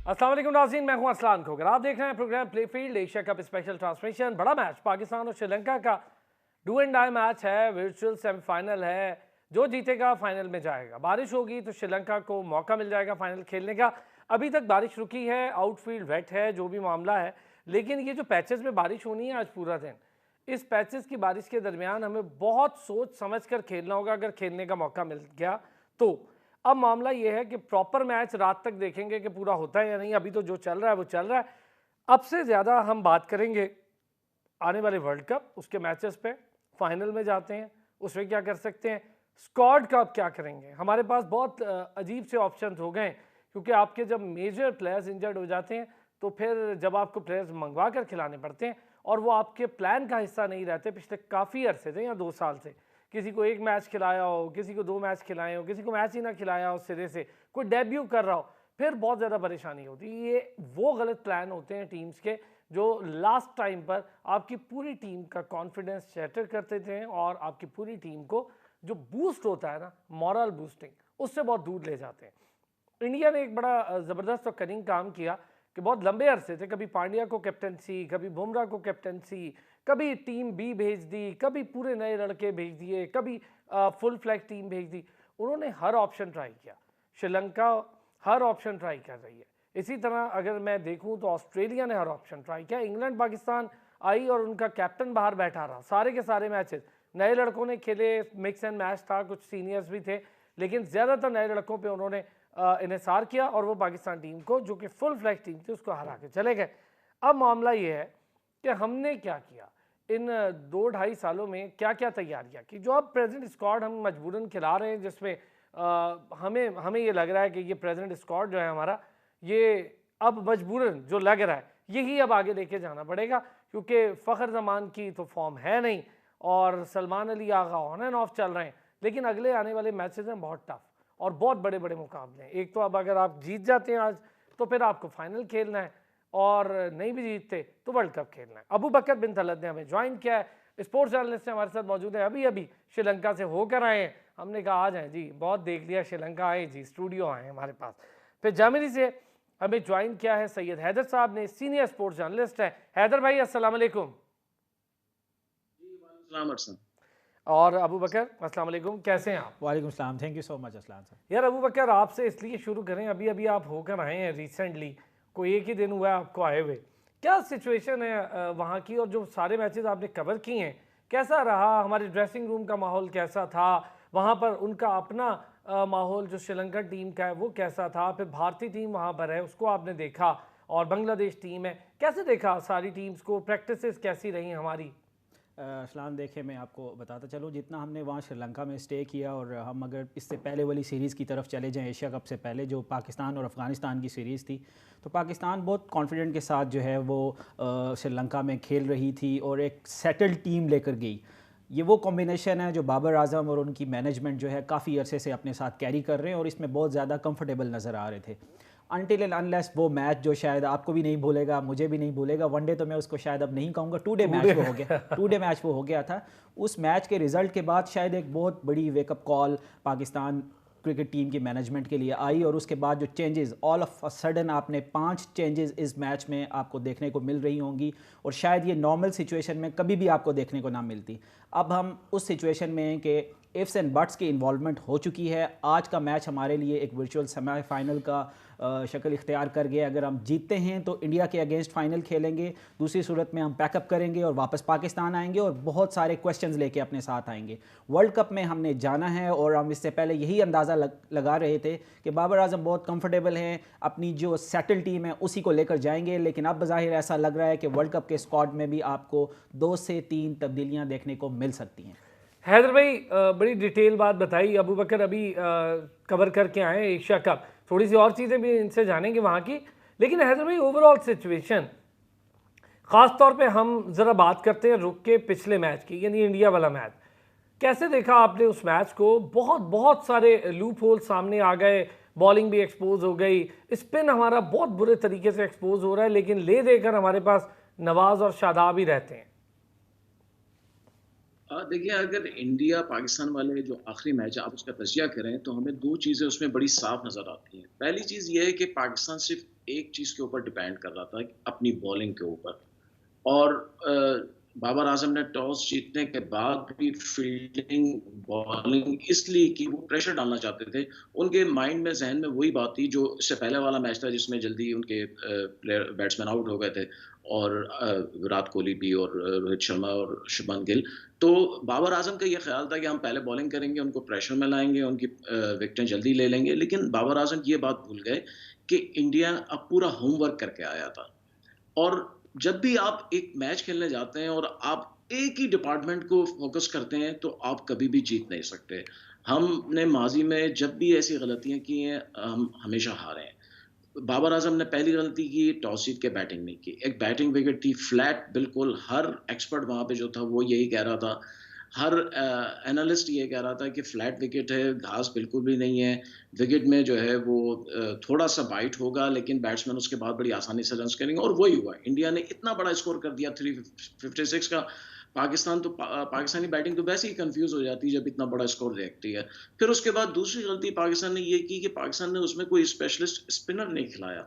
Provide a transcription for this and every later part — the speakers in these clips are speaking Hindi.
अस्सलाम वालेकुम नाज़रीन, मैं हूं अरसलान खोकर। आप देख रहे हैं program play field Asia cup special transmission. बड़ा मैच पाकिस्तान और श्रीलंका का डू एंड डाई मैच है, वर्चुअल सेमीफाइनल है। जो जीतेगा फाइनल में जाएगा। बारिश होगी तो श्रीलंका को मौका मिल जाएगा फाइनल खेलने का। अभी तक बारिश रुकी है, आउटफील्ड वेट है, जो भी मामला है। लेकिन ये जो पैचेस में बारिश होनी है आज पूरा दिन, इस पैचेस की बारिश के दरमियान हमें बहुत सोच समझ कर खेलना होगा अगर खेलने का मौका मिल गया तो। अब मामला ये है कि प्रॉपर मैच रात तक देखेंगे कि पूरा होता है या नहीं। अभी तो जो चल रहा है वो चल रहा है। अब से ज़्यादा हम बात करेंगे आने वाले वर्ल्ड कप, उसके मैचेस पे। फाइनल में जाते हैं, उसमें क्या कर सकते हैं, स्क्वाड का अब क्या करेंगे। हमारे पास बहुत अजीब से ऑप्शन हो गए, क्योंकि आपके जब मेजर प्लेयर्स इंजर्ड हो जाते हैं तो फिर जब आपको प्लेयर्स मंगवा कर खिलाने पड़ते हैं और वो आपके प्लान का हिस्सा नहीं रहते पिछले काफ़ी अरसे से या 2 साल से। किसी को 1 मैच खिलाया हो, किसी को 2 मैच खिलाए हो, किसी को मैच ही ना खिलाया हो सिरे से, कोई डेब्यू कर रहा हो, फिर बहुत ज़्यादा परेशानी होती है। ये वो गलत प्लान होते हैं टीम्स के जो लास्ट टाइम पर आपकी पूरी टीम का कॉन्फिडेंस शैटर करते थे और आपकी पूरी टीम को जो बूस्ट होता है ना, मॉरल बूस्टिंग, उससे बहुत दूर ले जाते हैं। इंडिया ने एक बड़ा ज़बरदस्त और कनिंग काम किया कि बहुत लंबे अरसे थे, कभी पांड्या को कैप्टनसी, कभी बुमराह को कैप्टनसी, कभी टीम बी भेज दी, कभी पूरे नए लड़के भेज दिए, कभी फुल फ्लैग टीम भेज दी। उन्होंने हर ऑप्शन ट्राई किया। श्रीलंका हर ऑप्शन ट्राई कर रही है। इसी तरह अगर मैं देखूं तो ऑस्ट्रेलिया ने हर ऑप्शन ट्राई किया। इंग्लैंड पाकिस्तान आई और उनका कैप्टन बाहर बैठा रहा सारे के सारे मैचेस। नए लड़कों ने खेले, मिक्स एंड मैच था, कुछ सीनियर्स भी थे, लेकिन ज़्यादातर नए लड़कों पे उन्होंने इन्हिसार किया और वो पाकिस्तान टीम को, जो कि फुल फ्लैग टीम थी, उसको हरा के चले गए। अब मामला ये है कि हमने क्या किया इन 2-2.5 सालों में, क्या क्या तैयारियां की। जो अब प्रेजेंट स्क्वाड हम मजबूरन खिला रहे हैं, जिसमें हमें ये लग रहा है कि ये प्रेजेंट स्क्वाड जो है हमारा, ये अब मजबूरन जो लग रहा है यही अब आगे लेके जाना पड़ेगा, क्योंकि फ़खर ज़मान की तो फॉर्म है नहीं और Salman Ali Agha on end of चल रहे हैं। लेकिन अगले आने वाले मैचेस हैं बहुत टफ और बहुत बड़े बड़े मुकाबले हैं। एक तो अब अगर आप जीत जाते हैं आज तो फिर आपको फाइनल खेलना है, और नहीं भी जीतते तो वर्ल्ड कप खेलना है। अबू बकर बिन तलत ने हमें ज्वाइन किया है, स्पोर्ट्स जर्नलिस्ट हमारे साथ मौजूद है। अभी अभी श्रीलंका से होकर आए हैं। हमने कहा आ जाएं जी, बहुत देख लिया श्रीलंका, आए जी, स्टूडियो आए हमारे पास। फिर जर्मनी से हमें ज्वाइन किया है सैयद हैदर साहब ने, सीनियर स्पोर्ट्स जर्नलिस्ट है। हैदर भाई अस्सलाम वालेकुम। और अबू बकर अस्सलाम वालेकुम, कैसे हैं आप? वालेकुम सलाम, thank you so much Aslan sir. यार अबू बकर, आपसे इसलिए शुरू करें, अभी अभी आप होकर आए हैं रिसेंटली, कोई एक ही दिन हुआ है आपको आए हुए। क्या सिचुएशन है वहाँ की, और जो सारे मैचेस आपने कवर किए हैं कैसा रहा? हमारे ड्रेसिंग रूम का माहौल कैसा था वहाँ पर? उनका अपना माहौल जो श्रीलंका टीम का है वो कैसा था? फिर भारतीय टीम वहाँ पर है, उसको आपने देखा, और बांग्लादेश टीम है, कैसे देखा सारी टीम्स को? प्रैक्टिसेस कैसी रही हमारी? असलान, देखे मैं आपको बताता चलूँ, जितना हमने वहाँ श्रीलंका में स्टे किया, और हम अगर इससे पहले वाली सीरीज़ की तरफ चले जाएं, एशिया कप से पहले जो पाकिस्तान और अफ़गानिस्तान की सीरीज़ थी, तो पाकिस्तान बहुत कॉन्फिडेंट के साथ जो है वो श्रीलंका में खेल रही थी और एक सेटल्ड टीम लेकर गई। ये वो कॉम्बिनेशन है जो बाबर आजम और उनकी मैनेजमेंट जो है काफ़ी अरसे से अपने साथ कैरी कर रहे हैं, और इसमें बहुत ज़्यादा कंफर्टेबल नज़र आ रहे थे। अनटिल एंड अनलेस वो मैच जो शायद आपको भी नहीं भूलेगा, मुझे भी नहीं भूलेगा, वनडे तो मैं उसको शायद अब नहीं कहूँगा, टू डे मैच वो हो गया, टू डे मैच वो हो गया था। उस मैच के रिजल्ट के बाद शायद एक बहुत बड़ी wake up call Pakistan cricket team की मैनेजमेंट के लिए आई, और उसके बाद जो changes all of a sudden आपने 5 चेंजेस इस मैच में आपको देखने को मिल रही होंगी, और शायद ये नॉर्मल सिचुएशन में कभी भी आपको देखने को ना मिलती। अब हम उस सिचुएशन में हैं कि इफ्स एंड बट्स की इन्वॉल्वमेंट हो चुकी है। आज का मैच हमारे लिए एक वर्चुअल सेमीफाइनल का शक्ल इख्तियार कर गया। अगर हम जीतते हैं तो इंडिया के अगेंस्ट फाइनल खेलेंगे, दूसरी सूरत में हम पैकअप करेंगे और वापस पाकिस्तान आएंगे और बहुत सारे क्वेश्चंस लेके अपने साथ आएंगे। वर्ल्ड कप में हमने जाना है, और हम इससे पहले यही अंदाज़ा लगा रहे थे कि बाबर आजम बहुत कंफर्टेबल हैं, अपनी जो सेटल टीम है उसी को लेकर जाएंगे। लेकिन अब बज़ाहिर ऐसा लग रहा है कि वर्ल्ड कप के स्क्वाड में भी आपको 2 से 3 तब्दीलियाँ देखने को मिल सकती हैं। हैदर भाई, बड़ी डिटेल बात बताई। अबू बकर अभी कवर करके आए एशिया कप, थोड़ी सी और चीज़ें भी इनसे जानेंगे वहाँ की। लेकिन हैदर भाई, ओवरऑल सिचुएशन, ख़ास तौर पे हम ज़रा बात करते हैं रुक के पिछले मैच की, यानी इंडिया वाला मैच। कैसे देखा आपने उस मैच को? बहुत बहुत सारे लूप होल सामने आ गए, बॉलिंग भी एक्सपोज हो गई, स्पिन हमारा बहुत बुरे तरीके से एक्सपोज हो रहा है, लेकिन ले देकर हमारे पास नवाज और शादाब ही रहते हैं। देखिए, अगर इंडिया पाकिस्तान वाले जो आखिरी मैच है आप उसका तजिया करें तो हमें दो चीज़ें उसमें बड़ी साफ नज़र आती हैं। पहली चीज़ ये है कि पाकिस्तान सिर्फ एक चीज़ के ऊपर डिपेंड कर रहा था, अपनी बॉलिंग के ऊपर। और बाबर आज़म ने टॉस जीतने के बाद भी फील्डिंग, बॉलिंग इसलिए कि वो प्रेशर डालना चाहते थे। उनके माइंड में, ज़हन में वही बात थी जो इससे पहले वाला मैच था जिसमें जल्दी उनके प्लेयर बैट्समैन आउट हो गए थे और विराट कोहली भी और रोहित शर्मा और शुभमन गिल। तो बाबर आज़म का ये ख़्याल था कि हम पहले बॉलिंग करेंगे, उनको प्रेशर में लाएँगे, उनकी विकेटें जल्दी ले लेंगे। लेकिन बाबर आज़म ये बात भूल गए कि इंडिया अब पूरा होमवर्क करके आया था। और जब भी आप एक मैच खेलने जाते हैं और आप एक ही डिपार्टमेंट को फोकस करते हैं तो आप कभी भी जीत नहीं सकते। हमने माजी में जब भी ऐसी गलतियां की हैं हम हमेशा हारे हैं। बाबर आजम ने पहली गलती की, टॉस जीत के बैटिंग नहीं की। एक बैटिंग विकेट थी फ्लैट, बिल्कुल हर एक्सपर्ट वहां पे जो था वो यही कह रहा था, हर एनालिस्ट ये कह रहा था कि फ्लैट विकेट है, घास बिल्कुल भी नहीं है, विकेट में जो है वो थोड़ा सा बाइट होगा लेकिन बैट्समैन उसके बाद बड़ी आसानी से रन करेंगे। और वही हुआ, इंडिया ने इतना बड़ा स्कोर कर दिया 356 का। पाकिस्तानी बैटिंग तो वैसे ही कंफ्यूज हो जाती है जब इतना बड़ा स्कोर देखती है। फिर उसके बाद दूसरी गलती पाकिस्तान ने ये की कि पाकिस्तान ने उसमें कोई स्पेशलिस्ट स्पिनर नहीं खिलाया।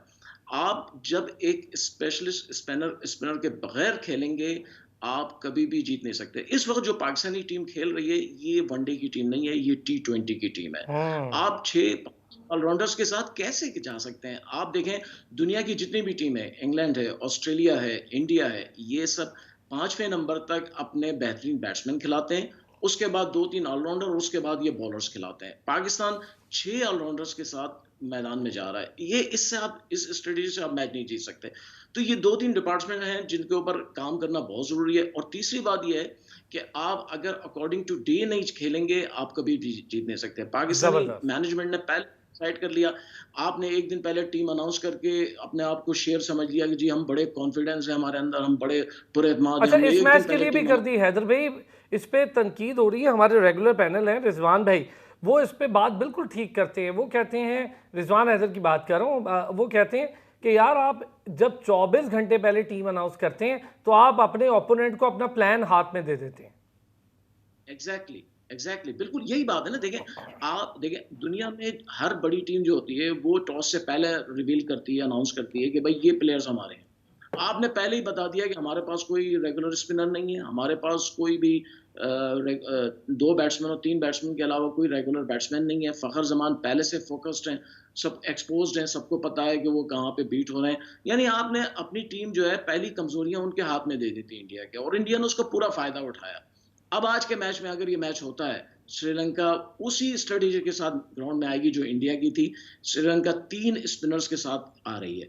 आप जब एक स्पेशलिस्ट स्पिनर के बगैर खेलेंगे आप कभी भी जीत नहीं सकते। इस वक्त जो पाकिस्तानी टीम खेल रही है ये वनडे की टीम नहीं है, ये T20 की टीम है। हम्म। आप 6 ऑलराउंडर्स के साथ कैसे जा सकते हैं? आप देखें, दुनिया की जितनी भी टीम है, इंग्लैंड है, ऑस्ट्रेलिया है, इंडिया है, ये सब 5वें नंबर तक अपने बेहतरीन बैट्समैन खिलाते हैं, उसके बाद 2-3 ऑलराउंडर और उसके बाद ये बॉलर्स खिलाते हैं। पाकिस्तान 6 ऑलराउंडर्स के साथ मैदान में जा रहा है। ये इससे आप इस स्ट्रेटेजी से आप मैच नहीं जीत सकते। तो ये 2-3 डिपार्टमेंट हैं जिनके ऊपर काम करना बहुत ज़रूरी है। और तीसरी बात ये है कि आप अगर अकॉर्डिंग टू डे नहीं खेलेंगे, आप कभी भी जीत नहीं सकते। पाकिस्तानी जबरदस्त। मैनेजमेंट ने पहले डिसाइड कर लिया, आपने एक दिन पहले टीम अनाउंस करके अपने आप को शेर समझ लिया कि जी हम बड़े कॉन्फिडेंस हैं हमारे अंदर, हम बड़े पुरएतमाद हैं, अच्छा, हमने इस एक दिन मैच के पहले लिए भी टीम कर दी हैदर भाई। इस पे तनकीद हो रही है, हमारे रेगुलर पैनल हैं रिजवान भाई, वो इस पे बात बिल्कुल ठीक करते हैं। वो कहते हैं, रिजवान हैदर की बात कर रहा हूँ, वो कहते हैं कि यार आप जब 24 घंटे पहले टीम अनाउंस करते हैं तो आप अपने ओपोनेंट को अपना प्लान हाथ में दे देते हैं। एग्जैक्टली एग्जैक्टली बिल्कुल यही बात है ना। देखें, आप देखें दुनिया में हर बड़ी टीम जो होती है वो टॉस से पहले रिवील करती है, अनाउंस करती है कि भाई ये प्लेयर्स हमारे हैं। आपने पहले ही बता दिया कि हमारे पास कोई रेगुलर स्पिनर नहीं है, हमारे पास कोई भी 2 बैट्समैन और 3 बैट्समैन के अलावा कोई रेगुलर बैट्समैन नहीं है। फ़खर जमान पहले से फोकस्ड हैं, सब एक्सपोज्ड हैं, सबको पता है कि वो कहाँ पे बीट हो रहे हैं। यानी आपने अपनी टीम जो है पहली कमजोरियां उनके हाथ में दे दी थी इंडिया के, और इंडिया ने उसका पूरा फायदा उठाया। अब आज के मैच में अगर ये मैच होता है, श्रीलंका उसी स्ट्रेटेजी के साथ ग्राउंड में आएगी जो इंडिया की थी। श्रीलंका 3 स्पिनर्स के साथ आ रही है,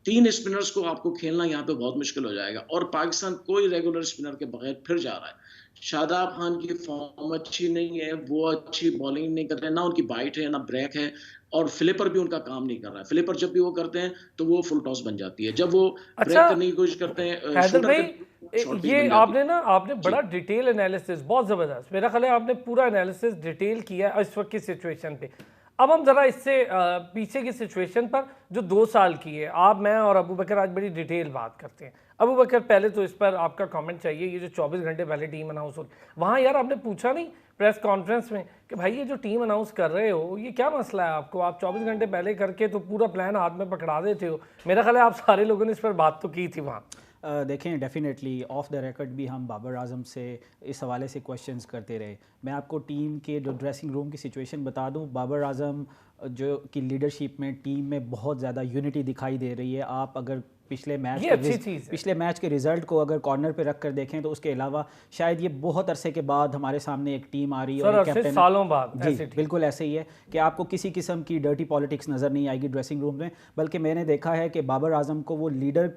3 स्पिनर्स को आपको खेलना यहाँ पे बहुत मुश्किल हो जाएगा। और पाकिस्तान कोई रेगुलर स्पिनर के बगैर फिर जा रहा है। शादाब खान की फॉर्म अच्छी नहीं है, वो अच्छी बॉलिंग नहीं कर रहे, ना उनकी बाइट है ना ब्रेक है। और फ्लिपर भी उनका काम नहीं कर रहा है। फ्लिपर जब भी वो करते हैं तो वो फुल टॉस बन जाती है, जब वो अच्छा ब्रेक करने की कोशिश करते हैं हैदर शूटर भाई, के शॉर्ट पिच ये बन जाती आपने ना आपने है। बड़ा जी। डिटेल एनालिसिस, बहुत ज़बरदस्त, मेरा ख्याल है आपने पूरा एनालिसिस डिटेल किया है इस वक्त की सिचुएशन पे। अब हम ज़रा इससे पीछे की सिचुएशन पर जो 2 साल की है, आप, मैं और अबू बकर आज बड़ी डिटेल बात करते हैं। अबू बकर, पहले तो इस पर आपका कमेंट चाहिए, ये जो 24 घंटे पहले टीम अनाउंस हो, वहाँ यार आपने पूछा नहीं प्रेस कॉन्फ्रेंस में कि भाई ये जो टीम अनाउंस कर रहे हो ये क्या मसला है आपको, आप 24 घंटे पहले करके तो पूरा प्लान हाथ में पकड़ा देते हो। मेरा ख्याल है आप सारे लोगों ने इस पर बात तो की थी वहाँ। देखें, डेफिनेटली ऑफ द रिकॉर्ड भी हम बाबर आजम से इस हवाले से क्वेश्चंस करते रहे। मैं आपको टीम के जो ड्रेसिंग रूम की सिचुएशन बता दूं, बाबर आजम जो की लीडरशिप में टीम में बहुत ज़्यादा यूनिटी दिखाई दे रही है। आप अगर पिछले मैच के रिजल्ट को अगर कॉर्नर पे रख कर देखें तो उसके अलावा शायद ये बहुत अरसे के बाद हमारे सामने एक टीम आ रही है और कैप्टन, सालों बाद जी बिल्कुल ऐसे ही है कि आपको किसी किस्म की डर्टी पॉलिटिक्स नज़र नहीं आएगी ड्रेसिंग रूम में। बल्कि मैंने देखा है कि बाबर आजम को वो लीडर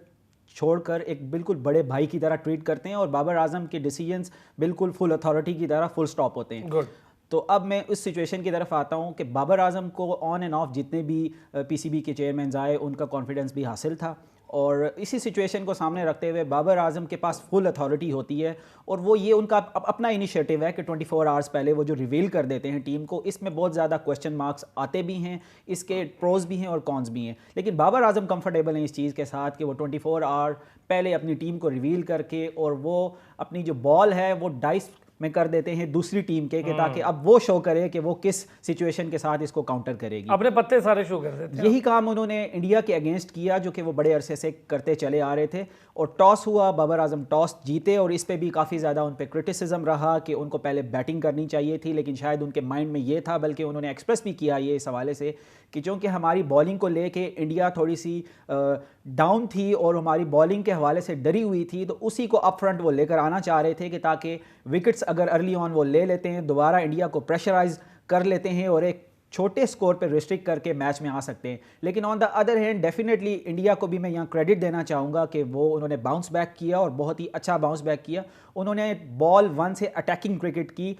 छोड़कर एक बिल्कुल बड़े भाई की तरह ट्रीट करते हैं और बाबर आजम के डिसीजंस बिल्कुल फुल अथॉरिटी की तरह फुल स्टॉप होते हैं। गुड। तो अब मैं उस सिचुएशन की तरफ आता हूं कि बाबर आजम को ऑन एंड ऑफ जितने भी पीसीबी के चेयरमैन आए उनका कॉन्फिडेंस भी हासिल था। और इसी सिचुएशन को सामने रखते हुए बाबर आजम के पास फुल अथॉरिटी होती है और वो ये उनका अपना इनिशिएटिव है कि 24 आवर्स पहले वो जो रिवील कर देते हैं टीम को। इसमें बहुत ज़्यादा क्वेश्चन मार्क्स आते भी हैं, इसके प्रोज भी हैं और कॉन्स भी हैं, लेकिन बाबर आजम कंफर्टेबल हैं इस चीज़ के साथ कि वो 24 आवर पहले अपनी टीम को रिवील करके और वो अपनी जो बॉल है वो डाइस में कर देते हैं दूसरी टीम के, कि ताकि अब वो शो करे कि वो किस सिचुएशन के साथ इसको काउंटर करेगी। अपने पत्ते सारे शो कर देते हैं। यही काम उन्होंने इंडिया के अगेंस्ट किया, जो कि वो बड़े अरसे से करते चले आ रहे थे। और टॉस हुआ, बाबर आजम टॉस जीते, और इस पे भी काफ़ी ज़्यादा उन पे क्रिटिसिज्म रहा कि उनको पहले बैटिंग करनी चाहिए थी, लेकिन शायद उनके माइंड में ये था, बल्कि उन्होंने एक्सप्रेस भी किया ये इस हवाले से कि चूँकि हमारी बॉलिंग को लेके इंडिया थोड़ी सी डाउन थी और हमारी बॉलिंग के हवाले से डरी हुई थी, तो उसी को अप फ्रंट वो लेकर आना चाह रहे थे कि ताकि विकेट्स अगर अर्ली ऑन वो ले लेते हैं, दोबारा इंडिया को प्रेशराइज कर लेते हैं और एक छोटे स्कोर पे रिस्ट्रिक्ट करके मैच में आ सकते हैं। लेकिन on the other hand definitely India को भी मैं यहाँ क्रेडिट देना चाहूँगा कि वो उन्होंने बाउंस बैक किया और बहुत ही अच्छा बाउंस बैक किया। उन्होंने बॉल 1 से अटैकिंग क्रिकेट की,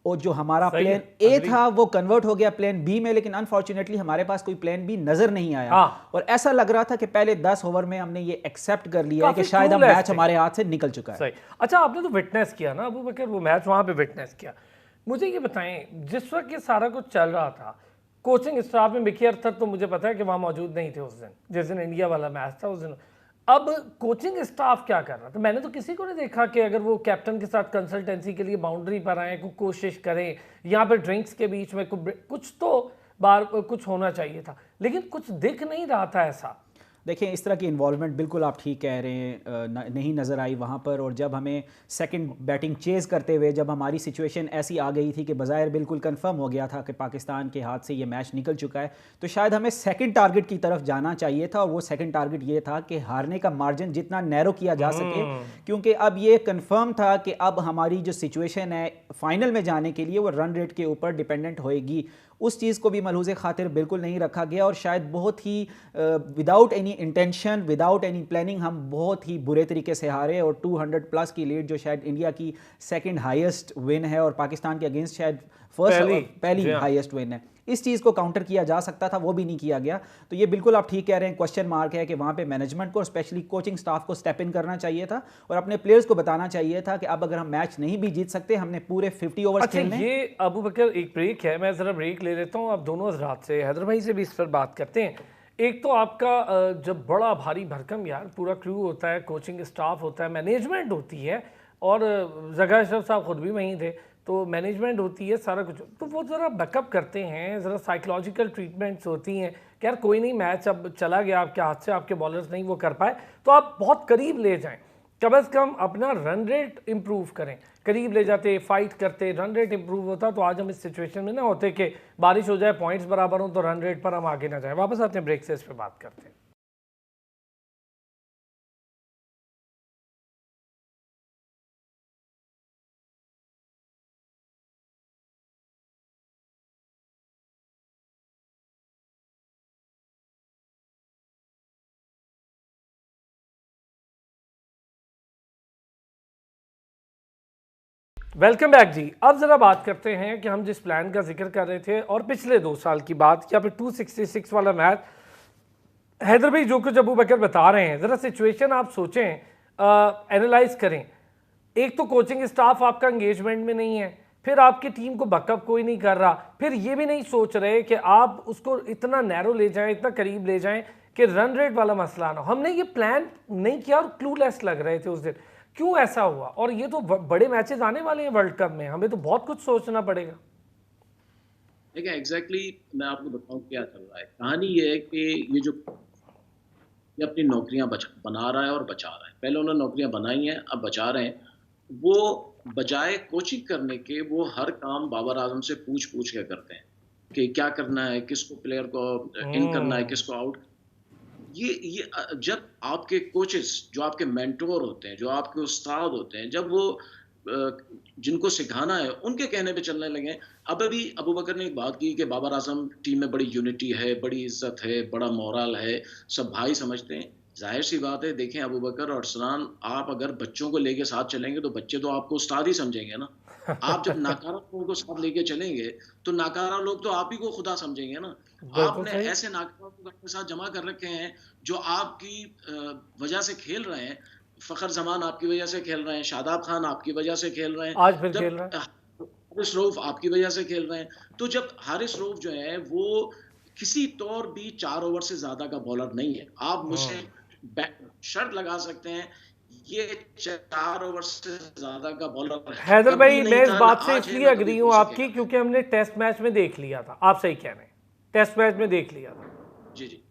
और जो हमारा प्लान ए था वो कन्वर्ट हो गया प्लान बी में, लेकिन अनफॉर्चुनेटली हमारे पास कोई प्लान बी नजर नहीं आया। और ऐसा लग रहा था कि पहले 10 ओवर में हमने ये एक्सेप्ट कर लिया है कि शायद अब मैच हमारे हाथ से निकल चुका है। अच्छा, आपने तो विटनेस किया ना अबू बकर, वो मैच वहां पे विटनेस किया। मुझे ये बताएं, जिस वक्त ये सारा कुछ चल रहा था, कोचिंग स्टाफ में मिकी अर्थर तो मुझे पता है कि वहाँ मौजूद नहीं थे उस दिन, जिस दिन इंडिया वाला मैच था उस दिन। अब कोचिंग स्टाफ क्या कर रहा था? मैंने तो किसी को नहीं देखा कि अगर वो कैप्टन के साथ कंसल्टेंसी के लिए बाउंड्री पर आए, कुछ कोशिश करें, यहाँ पर ड्रिंक्स के बीच में कुछ तो कुछ होना चाहिए था, लेकिन कुछ दिख नहीं रहा था ऐसा। देखिए, इस तरह की इन्वॉल्वमेंट बिल्कुल आप ठीक कह रहे हैं, नहीं नज़र आई वहाँ पर। और जब हमें सेकंड बैटिंग चेज़ करते हुए जब हमारी सिचुएशन ऐसी आ गई थी कि बज़ाहिर बिल्कुल कंफर्म हो गया था कि पाकिस्तान के हाथ से ये मैच निकल चुका है, तो शायद हमें सेकंड टारगेट की तरफ जाना चाहिए था। और वो सेकंड टारगेट ये था कि हारने का मार्जिन जितना नैरो किया जा सके, क्योंकि अब ये कंफर्म था कि अब हमारी जो सिचुएशन है फाइनल में जाने के लिए वो रन रेट के ऊपर डिपेंडेंट होएगी। उस चीज़ को भी मलहूज़े खातिर बिल्कुल नहीं रखा गया, और शायद बहुत ही without any intention, without any planning हम बहुत ही बुरे तरीके से हारे। और 200 प्लस की लीड, जो शायद इंडिया की सेकंड हाईएस्ट विन है और पाकिस्तान के अगेंस्ट शायद पहली हाईएस्ट विन है, इस चीज़ को काउंटर किया जा सकता था, वो भी नहीं किया गया। तो ये बिल्कुल आप ठीक कह रहे हैं, क्वेश्चन मार्क है कि वहाँ पे मैनेजमेंट को और स्पेशली कोचिंग स्टाफ को स्टेप इन करना चाहिए था और अपने प्लेयर्स को बताना चाहिए था कि अब अगर हम मैच नहीं भी जीत सकते, हमने पूरे 50 ओवर्स खेलने। ये अबू बकर, एक ब्रेक है, मैं ज़रा ब्रेक ले लेता हूँ। आप दोनों हज़रात से, हैदर भाई से भी इस पर बात करते हैं। एक तो आपका जब बड़ा भारी भरकम यार पूरा क्रू होता है, कोचिंग स्टाफ होता है, मैनेजमेंट होती है, और जगह अशरफ साहब खुद भी वहीं थे, तो मैनेजमेंट होती है, सारा कुछ, तो वो ज़रा बैकअप करते हैं, ज़रा साइकोलॉजिकल ट्रीटमेंट्स होती हैं कि यार कोई नहीं, मैच अब चला गया आपके हाथ से, आपके बॉलर्स नहीं वो कर पाए, तो आप बहुत करीब ले जाएं, कम अज़ कम अपना रन रेट इम्प्रूव करें। करीब ले जाते, फाइट करते, रन रेट इम्प्रूव होता, तो आज हम इस सिचुएशन में ना होते कि बारिश हो जाए, पॉइंट्स बराबर हों, तो रन रेट पर हम आगे ना जाएं। वापस आते हैं ब्रेक से, इस पर बात करते हैं। वेलकम बैक जी। अब ज़रा बात करते हैं कि हम जिस प्लान का जिक्र कर रहे थे और पिछले 2 साल की बात, या फिर 266 वाला मैच, हैदर भाई जो कुछ अबू बकर बता रहे हैं, ज़रा सिचुएशन आप सोचें, एनालाइज करें। एक तो कोचिंग स्टाफ आपका एंगेजमेंट में नहीं है, फिर आपकी टीम को बैकअप कोई नहीं कर रहा, फिर ये भी नहीं सोच रहे कि आप उसको इतना नैरो ले जाएं, इतना करीब ले जाएं कि रन रेट वाला मसला ना हो। हमने ये प्लान नहीं किया और क्लूलेस लग रहे थे उस दिन। क्यों ऐसा हुआ? और ये तो बड़े मैचेस आने वाले हैं वर्ल्ड कप में, हमें तो बहुत कुछ सोचना पड़ेगा। देखिए, एग्जैक्टली मैं आपको बताऊं क्या चल रहा है। कहानी ये है कि ये अपनी नौकरियां बना रहा है और बचा रहा है। पहले उन्होंने नौकरियां बनाई हैं, अब बचा रहे हैं। वो बजाय कोचिंग करने के, वो हर काम बाबर आजम से पूछ के करते हैं कि क्या करना है, किसको प्लेयर को इन करना है, किसको आउट। ये जब आपके कोचेस, जो आपके मेंटोर होते हैं, जो आपके उस्ताद होते हैं, जब वो जिनको सिखाना है उनके कहने पे चलने लगे। अब अभी अबू बकर ने एक बात की कि बाबर आजम टीम में बड़ी यूनिटी है, बड़ी इज्जत है, बड़ा मोरल है, सब भाई समझते हैं। जाहिर सी बात है, देखें अबू बकर और अरसलान, आप अगर बच्चों को लेके साथ चलेंगे तो बच्चे तो आपको उस्ताद ही समझेंगे ना। आप जब नाकारा लोगों को साथ लेके चलेंगे तो नाकारा लोग तो आप ही को खुदा समझेंगे ना। आपने ऐसे नाकारा लोग अपने साथ जमा कर रखे हैं जो आपकी वजह से खेल रहे हैं। फखर जमान आपकी वजह से खेल रहे हैं, शादाब खान आपकी वजह से खेल रहे हैं, आज फिर खेल रहे हैं, हारिस रऊफ आपकी वजह से खेल रहे हैं। तो जब हारिस रऊफ जो है वो किसी तौर भी 4 ओवर से ज्यादा का बॉलर नहीं है, आप मुझसे शर्त लगा सकते हैं ये 4 ओवर से ज्यादा का बॉलर हैदर कभी भाई, नहीं मैं इस था, ना बात से आज है इसलिए ना कभी अग्री हो हूं आपकी, सकेगा। क्योंकि हमने टेस्ट मैच में देख लिया था। आप सही कह रहे हैं, टेस्ट मैच में देख लिया था। जी जी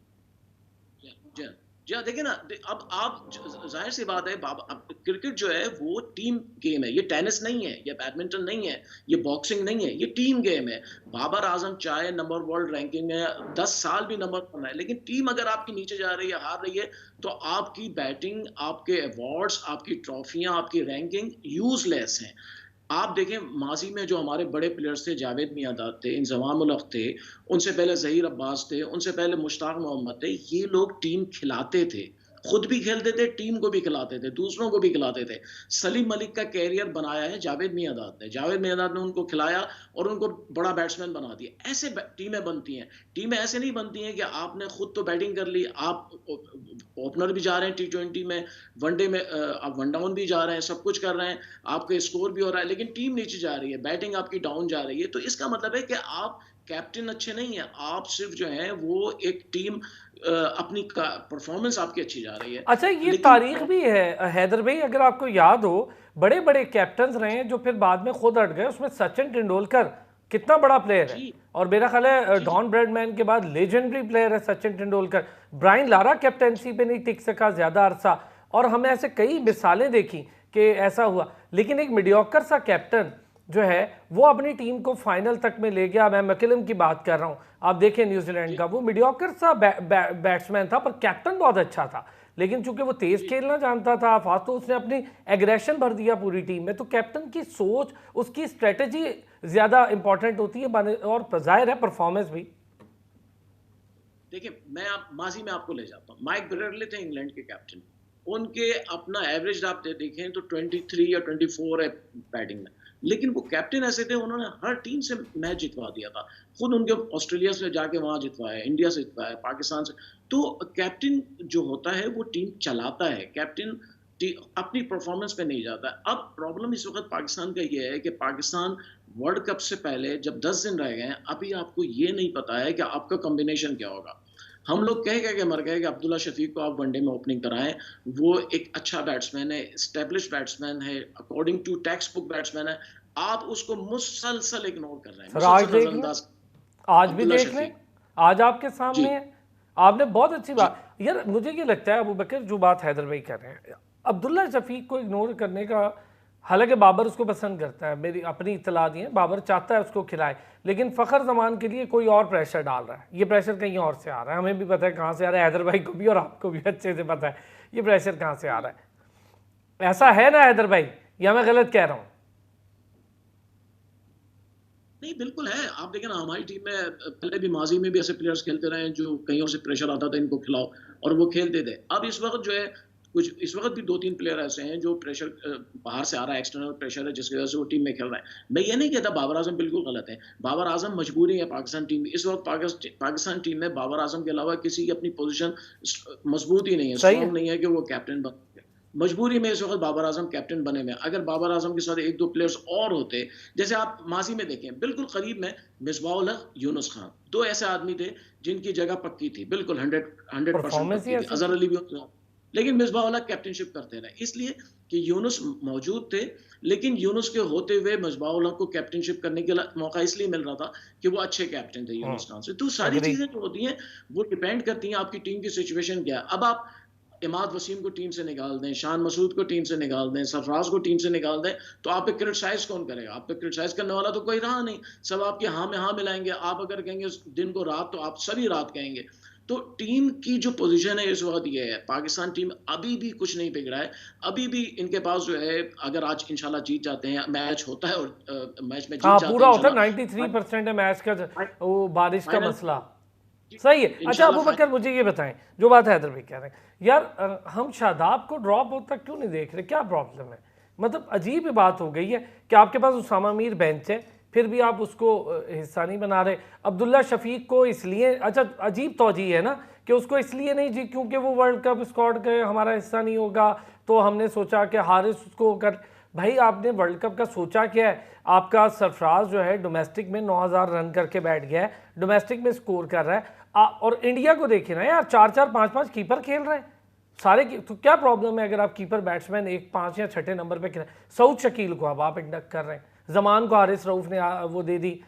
जी जी जी हाँ, देखिए ना, अब आप जाहिर सी बात है, अब क्रिकेट जो है वो टीम गेम है। ये टेनिस नहीं है, ये बैडमिंटन नहीं है, ये बॉक्सिंग नहीं है, ये टीम गेम है। बाबर आजम चाहे नंबर वर्ल्ड रैंकिंग में 10 साल भी नंबर वन है, लेकिन टीम अगर आपकी नीचे जा रही है, हार रही है, तो आपकी बैटिंग, आपके अवार्ड्स, आपकी ट्रॉफियां, आपकी रैंकिंग यूजलेस हैं। आप देखें, माजी में जो हमारे बड़े प्लेयर्स थे, जावेद मियांदाद थे, इंजमाम उल हक थे, उनसे पहले जहीर अब्बास थे, उनसे पहले मुश्ताक मोहम्मद थे, ये लोग टीम खिलाते थे, खुद भी खेलते थे, टीम को भी खिलाते थे, दूसरों को भी खिलाते थे। सलीम मलिक का कैरियर बनाया है जावेद मियांदाद ने। जावेद मियांदाद ने उनको खिलाया और उनको बड़ा बैट्समैन बना दिया। ऐसे टीमें बनती हैं। टीमें ऐसे नहीं बनती हैं कि आपने खुद तो बैटिंग कर ली, आप ओपनर भी जा रहे हैं T20 में, वनडे में आप वन डाउन भी जा रहे हैं, सब कुछ कर रहे हैं, आपके स्कोर भी हो रहा है, लेकिन टीम नीचे जा रही है, बैटिंग आपकी डाउन जा रही है। तो इसका मतलब है कि आप कैप्टन अच्छे नहीं है, आप सिर्फ जो है वो एक टीम, अपनी परफॉर्मेंस आपकी अच्छी जा रही है, अच्छा, ये लेकिन तारीख भी है हैदर भाई, अगर आपको याद हो, बड़े बड़े कैप्टन्स रहे हैं जो फिर बाद में खुद हट गए। उसमें सचिन तेंदुलकर कितना बड़ा प्लेयर है, जी और मेरा ख्याल है जी जी डॉन ब्रैडमैन के बाद लेजेंडरी प्लेयर है Sachin Tendulkar. Brian Lara captaincy पे नहीं टिक सका ज़्यादा अरसा, और हमने ऐसे कई मिसालें देखी कि ऐसा हुआ। लेकिन एक मीडियोकर सा कैप्टन जो है वो अपनी टीम को फाइनल तक में ले गया। मैं मैकलम की बात कर रहा हूँ। आप देखें न्यूजीलैंड का, वो मीडियोकर सा बैट्समैन था, पर कैप्टन बहुत अच्छा था। लेकिन चूंकि वो तेज खेलना जानता था, फास्ट, तो उसने अपनी एग्रेशन भर दिया पूरी टीम में। तो कैप्टन की सोच, उसकी स्ट्रेटेजी ज्यादा इंपॉर्टेंट होती है, और जाहिर है परफॉर्मेंस भी। देखिए, मैं आप माजी में आपको ले जाता हूँ। माइक ब्रेडले थे इंग्लैंड के कैप्टन। उनके अपना एवरेज आप देखें तो 23 या 24 है बैटिंग में, लेकिन वो कैप्टन ऐसे थे, उन्होंने हर टीम से मैच जितवा दिया था। खुद उनके ऑस्ट्रेलिया से जाके वहां जितवाया, इंडिया से जितवाया, पाकिस्तान से। तो कैप्टन जो होता है वो टीम चलाता है, कैप्टन अपनी परफॉर्मेंस पे नहीं जाता। अब प्रॉब्लम इस वक्त पाकिस्तान का ये है कि पाकिस्तान वर्ल्ड कप से पहले जब 10 दिन रह गए हैं, अभी आपको ये नहीं पता है कि आपका कॉम्बिनेशन क्या होगा। हम लोग कह के मर गए कि अब्दुल्ला शफीक को आप वनडे में ओपनिंग कराएं, वो एक अच्छा बैट्समैन है, स्टैब्लिश बैट्समैन है, according to text book batsman है। आप उसको मुसलसल इग्नोर कर रहे हैं, सर आज मुसलसल देख लें, नजरअंदाज। आज भी अब्दुल्ला देख लें, शफीक आज आपके जी सामने है। आपने बहुत अच्छी जी बात, यार मुझे ये लगता है अबू बकर, जो बात हैदर भाई कर रहे हैं, अब्दुल्ला शफीक को इग्नोर करने का, हालांकि बाबर उसको पसंद करता है, मेरी अपनी इतला दी है, बाबर चाहता है उसको खिलाए, लेकिन फ़खर जमान के लिए कोई और प्रेशर डाल रहा है। ये प्रेशर कहीं और से आ रहा है, हमें भी पता है कहाँ से आ रहा है, हैदर भाई को भी और आपको भी अच्छे से पता है ये प्रेशर कहाँ से आ रहा है। ऐसा है ना हैदर भाई, या मैं गलत कह रहा हूँ? नहीं, बिल्कुल है। आप देखें ना, हमारी टीम में पहले भी माजी में भी ऐसे प्लेयर्स खेलते रहे हैं जो कहीं से प्रेशर आता था इनको खिलाओ, और वो खेलते थे। अब इस वक्त जो है, कुछ इस वक्त भी 2-3 प्लेयर ऐसे हैं जो प्रेशर बाहर से आ रहा है, एक्सटर्नल प्रेशर है, जिसकी वजह से वो टीम में खेल रहे हैं। मैं ये नहीं कहता बाबर आजम बिल्कुल गलत है, बाबर आजम मजबूरी है पाकिस्तान टीम इस वक्त। पाकिस्तान टीम में बाबर आजम के अलावा किसी की अपनी पोजीशन मजबूत ही नहीं है, सही स्ट्रॉन्ग है। नहीं है कि वो कैप्टन बन। मजबूरी में इस वक्त बाबर आजम कैप्टन बने में, अगर बाबर आजम के साथ 1-2 प्लेयर्स और होते, जैसे आप माजी में देखें, बिल्कुल करीब में मिसबाह उल हक, यूनुस खान, 2 ऐसे आदमी थे जिनकी जगह पक्की थी, बिल्कुल 100% परफॉर्मेंस ही पक्की थी। ऐसी अजहर थी। अली भी, लेकिन मिसबाह उल हक कैप्टनशिप करते रहे, इसलिए कि यूनुस मौजूद थे। लेकिन यूनुस के होते हुए मिसबाह उल हक को कैप्टनशिप करने के मौका इसलिए मिल रहा था कि वो अच्छे कैप्टन थे यूनुस खान से। तो सारी एग्री। चीजें जो होती हैं वो डिपेंड करती हैं आपकी टीम की सिचुएशन क्या है। अब आप इमाद वसीम को टीम से निकाल दें, शान मसूद को टीम से निकाल दें, सरफराज को टीम से निकाल दें, तो आप पे क्रिटिसाइज कौन करेगा? आप पे क्रिटिसाइज करने वाला तो कोई रहा नहीं, सब आपके हाँ में हाँ मिलाएंगे। आप अगर कहेंगे दिन को रात, तो आप सभी रात कहेंगे। तो टीम की जो पोजीशन है इस वक्त ये है, पाकिस्तान टीम अभी भी कुछ नहीं बिगड़ा है। अभी भी इनके पास जो है, अगर आज इंशाल्लाह जीत जाते हैं, मैच होता है और मैच में जीत हाँ, जाते पूरा हैं होता है, इंशाल्लाह, 93% है मैच का, वो बारिश का फाइनल मसला। सही है। अच्छा अबू इंशाल्लाह। बकर, मुझे ये बताएं, जो बात हैदर भाई कह रहे हैं, यार हम शादाब को ड्रॉप होता क्यों नहीं देख रहे? क्या प्रॉब्लम है? मतलब अजीब ही बात हो गई है कि आपके पास उसामा मीर बेंच है, फिर भी आप उसको हिस्सा नहीं बना रहे। अब्दुल्ला शफीक को इसलिए, अच्छा अजीब तौजी है ना, कि उसको इसलिए नहीं जी क्योंकि वो वर्ल्ड कप स्क्वाड का हमारा हिस्सा नहीं होगा, तो हमने सोचा कि हारिस उसको कर। भाई आपने वर्ल्ड कप का सोचा क्या है? आपका सरफराज जो है डोमेस्टिक में 9000 रन करके बैठ गया है, डोमेस्टिक में स्कोर कर रहा है। और इंडिया को देखे ना यार, 4-4, 5-5 कीपर खेल रहे हैं, सारे तो क्या प्रॉब्लम है अगर आप कीपर बैट्समैन एक 5 या 6 नंबर पे खेलें? सऊद शकील को अब आप इंडक्ट कर रहे हैं, जमान को हारिस रऊफ ने वो दे दी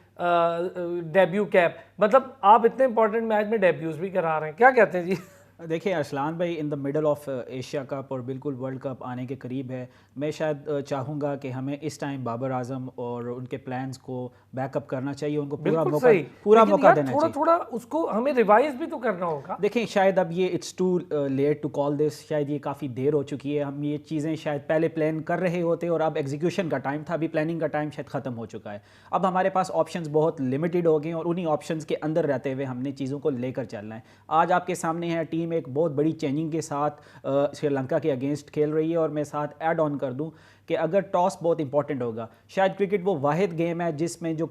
डेब्यू कैप, मतलब आप इतने इंपॉर्टेंट मैच में डेब्यूज भी करा रहे हैं, क्या कहते हैं जी? देखिए अरसलान भाई, in the middle of Asia cup और बिल्कुल वर्ल्ड कप आने के करीब है। मैं शायद चाहूँगा कि हमें इस टाइम बाबर आजम और उनके प्लान्स को बैकअप करना चाहिए, उनको बिल्कुल सही, पूरा लेकिन मौका यार देना थोड़ा चाहिए। थोड़ा उसको हमें रिवाइज भी तो करना होगा। देखें, शायद अब ये it's too late to call this, शायद ये काफ़ी देर हो चुकी है। हम ये चीज़ें शायद पहले प्लान कर रहे होते और अब एग्जीक्यूशन का टाइम था, अभी प्लानिंग का टाइम शायद ख़त्म हो चुका है। अब हमारे पास ऑप्शंस बहुत लिमिटेड हो गए हैं और उन्हीं ऑप्शंस के अंदर रहते हुए हमने चीज़ों को लेकर चलना है। आज आपके सामने है टीम एक बहुत बड़ी चेंजिंग के साथ श्रीलंका के अगेंस्ट खेल रही है। और मैं साथ ऐड ऑन कर दूं कि अगर टॉस बहुत इंपॉर्टेंट होगा, शायद क्रिकेट वो वाहिद गेम है जिसमें जो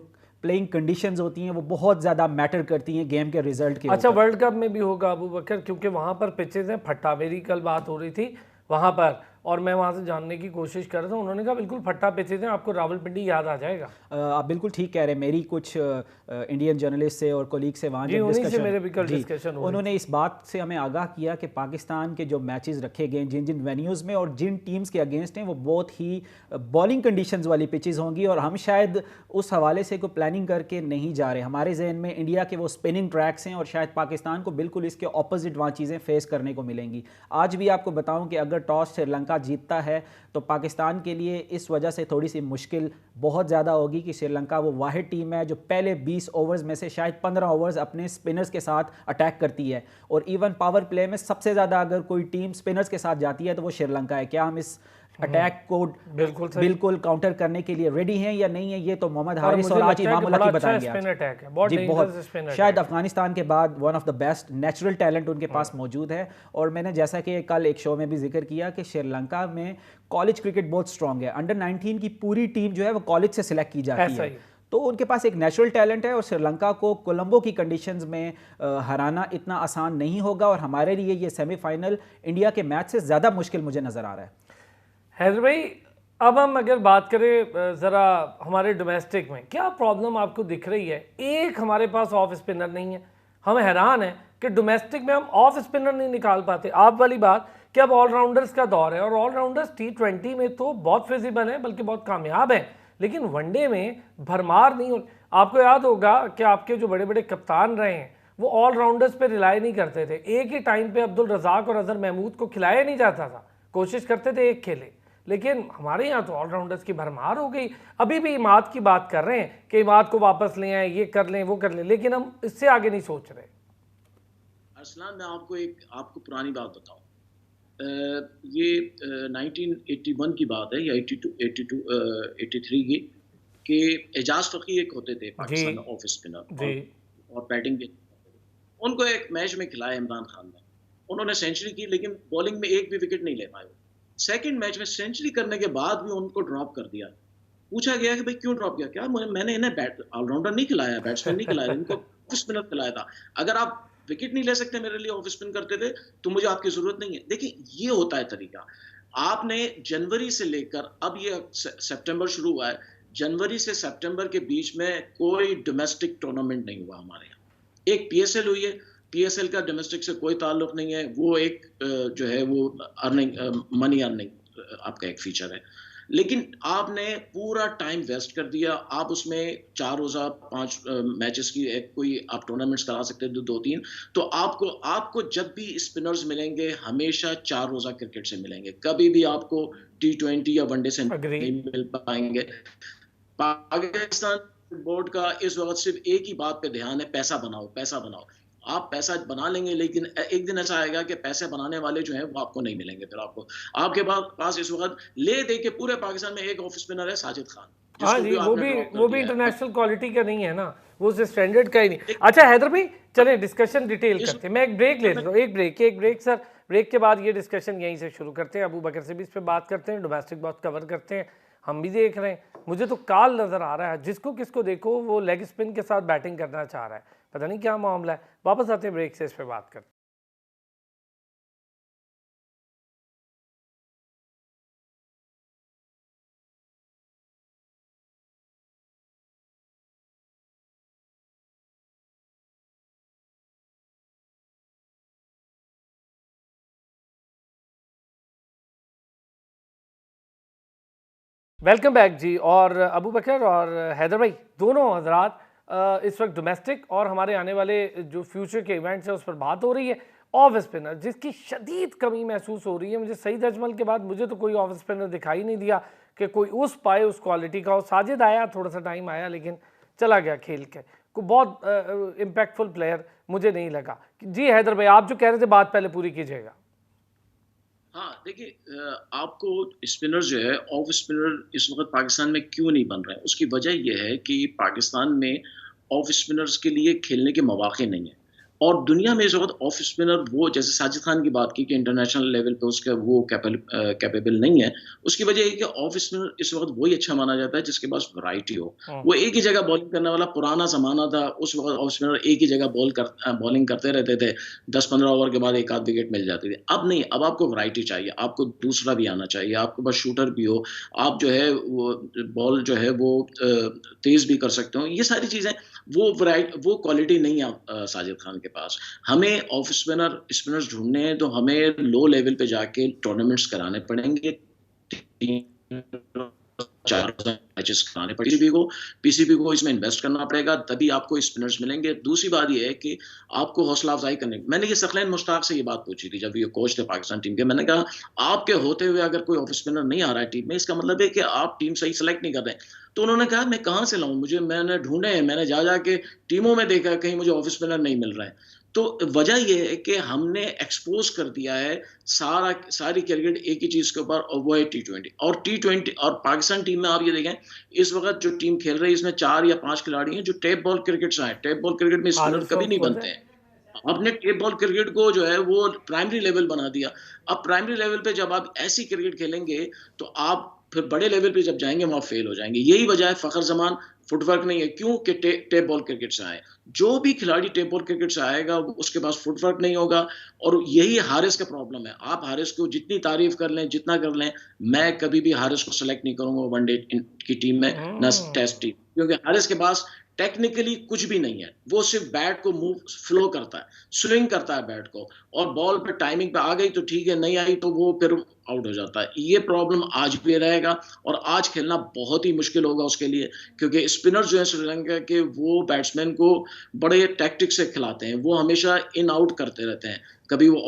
प्लेइंग कंडीशंस होती हैं वो बहुत ज़्यादा मैटर करती हैं गेम के रिजल्ट के अच्छा, ऊपर। वर्ल्ड कप में भी होगा अबू बकर, क्योंकि वहां पर पिचेज हैं, फट्टा, मेरी कल बात हो रही थी वहां पर और मैं वहां से जानने की कोशिश कर रहा था, उन्होंने कहा बिल्कुल फट्टा पिचेज हैं, आपको रावलपिंडी याद आ जाएगा। आप बिल्कुल ठीक कह रहे हैं। मेरी कुछ इंडियन जर्नलिस्ट से और कोलीग से वहाँ जी, जब उन्हीं से डिस्कशन मेरे भी कल जी डिस्कशन हो रही उन्होंने इस बात से हमें आगाह किया कि पाकिस्तान के जो मैचेस रखे गए जिन जिन वेन्यूज़ में और जिन टीम्स के अगेंस्ट हैं वो बहुत ही बॉलिंग कंडीशंस वाली पिचेस होंगी। और हम शायद उस हवाले से कोई प्लानिंग करके नहीं जा रहे। हमारे जहन में इंडिया के वो स्पिनिंग ट्रैक्स हैं और शायद पाकिस्तान को बिल्कुल इसके ऑपोजिट वहाँ चीज़ें फेस करने को मिलेंगी। आज भी आपको बताऊँ कि अगर टॉस श्रीलंका जीतता है तो पाकिस्तान के लिए इस वजह से थोड़ी सी मुश्किल बहुत ज़्यादा होगी कि श्रीलंका वो वाहिद टीम है जो पहले 20 ओवर्स में से शायद 15 ओवर्स अपने स्पिनर्स के साथ अटैक करती है। और इवन पावर प्ले में सबसे ज़्यादा अगर कोई टीम स्पिनर्स के साथ जाती है तो वो श्रीलंका है। क्या हम इस अटैक को बिल्कुल काउंटर करने के लिए रेडी हैं या नहीं है, ये तो मोहम्मद हारिस और आज इमामुल्लाह की बताएंगे। स्पिन अटैक है, बहुत जी बहुत, स्पिन अटैक, शायद अफगानिस्तान के बाद one of the best natural talent उनके पास मौजूद है। और मैंने जैसा कि कल एक शो में भी जिक्र किया कि श्रीलंका में कॉलेज क्रिकेट बहुत स्ट्रांग है। अंडर 19 की पूरी टीम जो है वो कॉलेज से सिलेक्ट की जाती है, तो उनके पास एक नेचुरल टैलेंट है। और श्रीलंका को कोलंबो की कंडीशंस में हराना इतना आसान नहीं होगा और हमारे लिए ये सेमीफाइनल इंडिया के मैच से ज़्यादा मुश्किल मुझे नज़र आ रहा है। हैदर भाई, अब हम अगर बात करें ज़रा हमारे डोमेस्टिक में, क्या प्रॉब्लम आपको दिख रही है? एक हमारे पास ऑफ स्पिनर नहीं है, हम हैरान हैं कि डोमेस्टिक में हम ऑफ स्पिनर नहीं निकाल पाते। आप वाली बात कि अब ऑलराउंडर्स का दौर है और ऑलराउंडर्स T20 में तो बहुत फिजिबल हैं, बल्कि बहुत कामयाब हैं, लेकिन वनडे में भरमार नहीं हो। आपको याद होगा कि आपके जो बड़े बड़े कप्तान रहे हैं वो ऑलराउंडर्स पे रिलाई नहीं करते थे। एक ही टाइम पे अब्दुल रज़ाक और अजहर महमूद को खिलाया नहीं जाता था, कोशिश करते थे एक खेले, लेकिन हमारे यहाँ तो ऑलराउंडर्स की भरमार हो गई। अभी भी इमाद की बात कर रहे हैं कि इमाद को वापस ले आए, ये कर लें वो कर लें, लेकिन हम इससे आगे नहीं सोच रहे। अरसलान, मैं आपको पुरानी बात बताऊं। ये 1981 की बात है या 83 की, कि एजाज फकी एक होते थे पाकिस्तान में ऑफ स्पिनर और बैटिंग के। उनको एक मैच में खिलाया इमरान खान ने, उन्होंने सेंचुरी की लेकिन बॉलिंग में एक भी विकेट नहीं ले पाए। सेकंड मैच में सेंचुरी करने के बाद भी उनको ड्रॉप कर दिया। पूछा गया कि भाई क्यों ड्रॉप किया? क्या मैंने इन्हें ऑलराउंडर नहीं खिलाया, बैट्समैन नहीं खिलाया, इनको ऑफ स्पिनर खिलाया था। अगर आप विकेट नहीं ले सकते मेरे लिए, ऑफ स्पिन करते थे, तो मुझे आपकी जरूरत नहीं है। देखिए, ये होता है तरीका। आपने जनवरी से लेकर अब ये सितंबर शुरू हुआ है, जनवरी से सितंबर के बीच में कोई डोमेस्टिक टूर्नामेंट नहीं हुआ हमारे यहाँ। एक PSL हुई है, PSL का डोमेस्टिक से कोई ताल्लुक नहीं है, वो एक जो है वो अर्निंग, मनी अर्निंग आपका एक फीचर है। लेकिन आपने पूरा टाइम वेस्ट कर दिया। आप उसमें 4 रोजा 5 मैचेस की कोई आप टूर्नामेंट्स करा सकते हैं, 2-3। तो आपको जब भी स्पिनर्स मिलेंगे हमेशा 4 रोजा क्रिकेट से मिलेंगे, कभी भी आपको T20 या वनडे से नहीं मिल पाएंगे। पाकिस्तान बोर्ड का इस वक्त सिर्फ एक ही बात पे ध्यान है, पैसा बनाओ, पैसा बनाओ। आप पैसा बना लेंगे, लेकिन एक दिन ऐसा आएगा कि पैसे बनाने वाले जो हैं वो आपको नहीं मिलेंगे। फिर आपके पास इस वक्त ले दे के पूरे पाकिस्तान में एक ऑफ स्पिनर है, साजिद खान। हाँ जी, वो भी इंटरनेशनल क्वालिटी का नहीं है ना, वो उस स्टैंडर्ड का ही नहीं। अच्छा हैदर भाई, चलें डिस्कशन डिटेल करते हैं। मैं एक ब्रेक ले लेता हूँ, एक ब्रेक सर, ब्रेक के बाद ये डिस्कशन यहीं से शुरू करते हैं। अबू बकर से भी इस पर बात करते हैं, डोमेस्टिक बहुत कवर करते हैं, हम भी देख रहे हैं। मुझे तो काल नज़र आ रहा है, जिसको किसको देखो वो लेग स्पिन के साथ बैटिंग करना चाह रहा है, पता नहीं क्या मामला है। वापस आते हैं ब्रेक से, इस पर बात करते हैं। वेलकम बैक जी। और अबू बकर और हैदर भाई दोनों हजरात इस वक्त डोमेस्टिक और हमारे आने वाले जो फ्यूचर के इवेंट्स हैं उस पर बात हो रही है। ऑफ स्पिनर जिसकी शदीद कमी महसूस हो रही है, मुझे सईद अजमल के बाद मुझे तो कोई ऑफ स्पिनर दिखाई नहीं दिया कि कोई उस पाए उस क्वालिटी का हो। साजिद आया, थोड़ा सा टाइम आया लेकिन चला गया खेल के। कोई बहुत इम्पैक्टफुल प्लेयर मुझे नहीं लगा। जी हैदर भाई, आप जो कह रहे थे बात पहले पूरी कीजिएगा। हाँ, देखिए आपको स्पिनर जो है ऑफ स्पिनर इस वक्त पाकिस्तान में क्यों नहीं बन रहा है, उसकी वजह यह है कि पाकिस्तान में ऑफ स्पिनर्स के लिए खेलने के मौके नहीं है। और दुनिया में इस वक्त ऑफ स्पिनर वो जैसे साजिद खान की बात की कि इंटरनेशनल लेवल पे उसका वो कैपेबल नहीं है। उसकी वजह है कि ऑफ स्पिनर इस वक्त वही अच्छा माना जाता है जिसके पास वैरायटी हो। वो एक ही जगह बॉलिंग करने वाला पुराना ज़माना था, उस वक्त ऑफ स्पिनर एक ही जगह बॉलिंग करते रहते थे। 10-15 ओवर के बाद एक आध विकेट मिल जाती थी। अब नहीं, अब आपको वैरायटी चाहिए, आपको दूसरा भी आना चाहिए, आपके पास शूटर भी हो, आप जो है वो बॉल जो है वो तेज़ भी कर सकते हो। ये सारी चीज़ें वो क्वालिटी नहीं है साजिद खान के पास। हमें ऑफ स्पिनर्स ढूंढने हैं तो हमें लो लेवल पे जाके टूर्नामेंट्स कराने पड़ेंगे, 4,000 मैचेस कराने पड़ेंगे। पीसीबी को इसमें इन्वेस्ट करना पड़ेगा, तभी आपको स्पिनर्स मिलेंगे। दूसरी बात ये है कि आपको हौसला अफजाई करने, मैंने ये सखलैन मुश्ताक से ये बात पूछी थी जब ये कोच थे पाकिस्तान टीम के। मैंने कहा आपके होते हुए अगर कोई ऑफ स्पिनर नहीं आ रहा है टीम में, इसका मतलब है कि आप टीम सही सेलेक्ट नहीं कर रहे हैं। तो उन्होंने कहा मैं कहाँ से लाऊं, मैंने ढूंढे हैं, मैंने जा जाके टीमों में देखा, कहीं मुझे ऑफ स्पिनर नहीं मिल रहा है। तो वजह यह है कि हमने एक्सपोज कर दिया है सारी क्रिकेट एक ही चीज के ऊपर, और वो है टी20। और टी20 और पाकिस्तान टीम में आप ये देखें इस वक्त जो टीम खेल रही है इसमें 4 या 5 खिलाड़ी हैं जो टेप बॉल क्रिकेट से आए। टेप बॉल क्रिकेट में स्पिनर कभी नहीं बनते हैं। आपने टेप बॉल क्रिकेट को जो है वो प्राइमरी लेवल बना दिया। अब प्राइमरी लेवल पे जब आप ऐसी क्रिकेट खेलेंगे तो आप फिर बड़े लेवल पे जब जाएंगे वहां फेल हो जाएंगे। यही वजह है फखर जमान फुटवर्क नहीं है, क्यों कि टेप बॉल क्रिकेट से आए। जो भी खिलाड़ी टेप बॉल क्रिकेट से आएगा उसके पास फुटवर्क नहीं होगा। और यही हारिस का प्रॉब्लम है। आप हारिस को जितनी तारीफ कर लें, जितना कर लें, मैं कभी भी हारिस को सेलेक्ट नहीं करूंगा वनडे की टीम में, ना टेस्ट टीम, क्योंकि हारिस के पास टेक्निकली कुछ भी नहीं है। वो सिर्फ बैट को मूव फ्लो करता है, स्विंग करता है बैट को, और बॉल पे टाइमिंग पे आ गई तो ठीक है, नहीं आई तो वो फिर आउट हो जाता है। ये प्रॉब्लम आज भी रहेगा और आज खेलना बहुत ही मुश्किल होगा उसके लिए, क्योंकि स्पिनर जो है श्रीलंका के वो बैट्समैन को बड़े टैक्टिक से खिलाते हैं। वो हमेशा इन आउट करते रहते हैं, कभी वो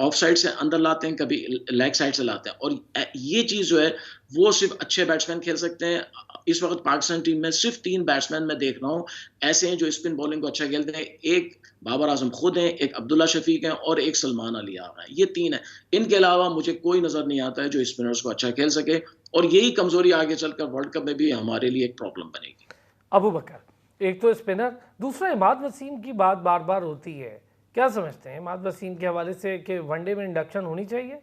ऑफ साइड से अंदर लाते हैं, कभी लेग साइड से लाते हैं। और ये चीज जो है वो सिर्फ अच्छे बैट्समैन खेल सकते हैं। इस वक्त पाकिस्तान टीम में सिर्फ 3 बैट्समैन मैं देख रहा हूँ ऐसे हैं जो स्पिन बॉलिंग को अच्छा खेलते हैं। एक बाबर आजम खुद हैं, एक अब्दुल्ला शफीक हैं और एक सलमान अली आ रहा है। ये 3 है। इनके अलावा मुझे कोई नजर नहीं आता है जो स्पिनर्स को अच्छा खेल सके, और यही कमजोरी आगे चलकर वर्ल्ड कप में भी हमारे लिए एक प्रॉब्लम बनेगी। अबू बकर, एक तो स्पिनर, दूसरा इमाद वसीम की बात बार बार होती है। क्या समझते हैं इमाद वसीम के हवाले से कि वनडे में इंडक्शन होनी चाहिए?